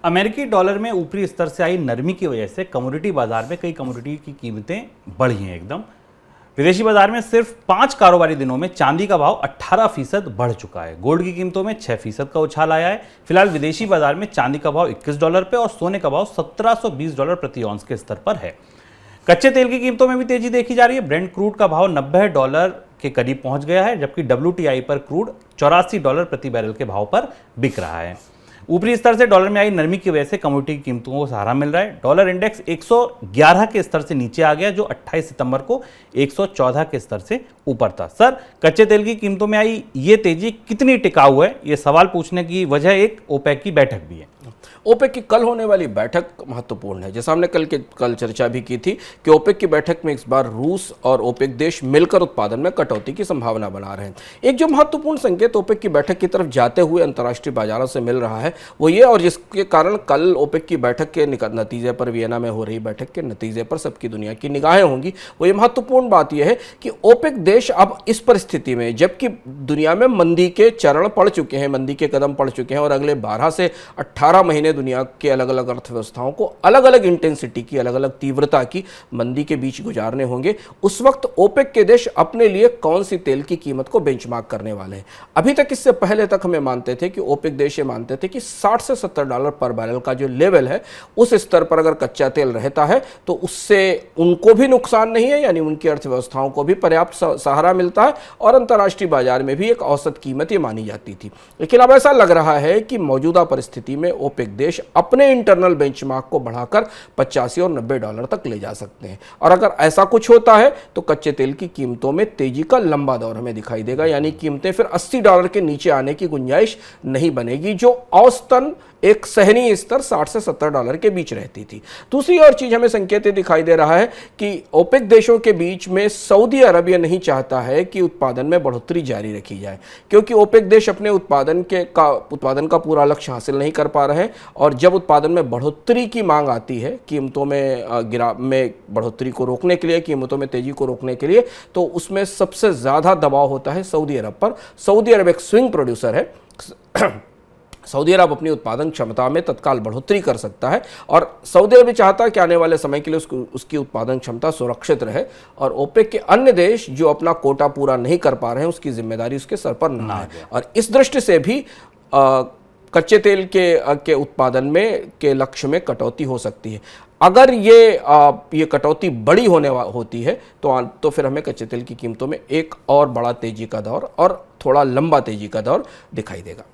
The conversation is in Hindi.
अमेरिकी डॉलर में ऊपरी स्तर से आई नरमी की वजह से कमोडिटी बाजार में कई कमोडिटी की कीमतें बढ़ी हैं एकदम। विदेशी बाजार में सिर्फ 5 कारोबारी दिनों में चांदी का भाव 18% बढ़ चुका है। गोल्ड की कीमतों में 6% का उछाल आया है। फिलहाल विदेशी बाजार में चांदी का भाव $21 पे और सोने का भाव $1720 प्रति ऑन्स के स्तर पर है। कच्चे तेल की कीमतों में भी तेजी देखी जा रही है। ब्रेंट क्रूड का भाव $90 के करीब पहुंच गया है, जबकि WTI पर क्रूड $84 प्रति बैरल के भाव पर बिक रहा है। ऊपरी स्तर से डॉलर में आई नरमी की वजह से कमोडिटी की कीमतों को सहारा मिल रहा है। डॉलर इंडेक्स 111 के स्तर से नीचे आ गया, जो 28 सितंबर को 114 के स्तर से ऊपर था। सर, कच्चे तेल की कीमतों में आई ये तेजी कितनी टिकाऊ है, ये सवाल पूछने की वजह एक ओपेक की बैठक भी है। ओपेक की कल होने वाली बैठक महत्वपूर्ण है। जैसा हमने कल चर्चा भी की थी कि ओपेक की बैठक में इस बार रूस और ओपेक देश मिलकर उत्पादन में कटौती की संभावना बना रहे हैं। एक जो महत्वपूर्ण संकेत ओपेक की बैठक की तरफ जाते हुए अंतर्राष्ट्रीय बाजारों से मिल रहा है वो ये, और जिसके कारण कल ओपेक की बैठक के नतीजे पर, वियना में हो रही बैठक के नतीजे पर सबकी दुनिया की निगाहें होंगी, वो ये महत्वपूर्ण बात यह है कि ओपेक देश अब इस परिस्थिति में, जबकि दुनिया में मंदी के चरण पड़ चुके हैं, मंदी के कदम पड़ चुके हैं और अगले 12 से 18 महीने दुनिया के अलग अलग अर्थव्यवस्थाओं को अलग अलग इंटेंसिटी की, अलग अलग तीव्रता की मंदी के बीच गुजारने होंगे, उस वक्त ओपेक के देश अपने लिए कौन सी तेल की कीमत को बेंचमार्क करने वाले हैं। अभी तक, इससे पहले तक हमें मानते थे कि ओपेक देश ये मानते थे कि $60 से $70 पर बैरल का जो लेवल है उस स्तर पर अगर कच्चा तेल रहता है तो उससे उनको भी नुकसान नहीं है, यानी उनकी अर्थव्यवस्थाओं को भी पर्याप्त सहारा मिलता है और अंतर्राष्ट्रीय बाजार में भी एक औसत कीमत ये मानी जाती थी। लेकिन अब ऐसा लग रहा है कि मौजूदा परिस्थिति में ओपेक देश अपने इंटरनल बेंचमार्क को बढ़ाकर $85 और $90 तक ले जा सकते हैं। और अगर ऐसा कुछ होता है तो कच्चे तेल की कीमतों में तेजी का लंबा दौर हमें दिखाई देगा, यानी कीमतें फिर $80 के नीचे आने की गुंजाइश नहीं बनेगी, जो औसतन एक सहनीय स्तर $60 से $70 के बीच रहती थी। दूसरी और चीज हमें संकेत दिखाई दे रहा है कि ओपेक देशों के बीच में सऊदी अरब ये नहीं चाहता है कि उत्पादन में बढ़ोतरी जारी रखी जाए, क्योंकि ओपेक देश अपने उत्पादन का पूरा लक्ष्य हासिल नहीं कर पा रहे हैं। और जब उत्पादन में बढ़ोतरी की मांग आती है, कीमतों में बढ़ोतरी को रोकने के लिए, कीमतों में तेजी को रोकने के लिए, तो उसमें सबसे ज्यादा दबाव होता है सऊदी अरब पर। सऊदी अरब एक स्विंग प्रोड्यूसर है। सऊदी अरब अपनी उत्पादन क्षमता में तत्काल बढ़ोतरी कर सकता है और सऊदी अरब चाहता है कि आने वाले समय के लिए उसकी उत्पादन क्षमता सुरक्षित रहे और ओपेक के अन्य देश जो अपना कोटा पूरा नहीं कर पा रहे हैं उसकी जिम्मेदारी उसके सर पर ना है। और इस दृष्टि से भी कच्चे तेल के उत्पादन में के लक्ष्य में कटौती हो सकती है। अगर ये कटौती बड़ी होती है तो फिर हमें कच्चे तेल की कीमतों में एक और बड़ा तेजी का दौर और थोड़ा लंबा तेजी का दौर दिखाई देगा।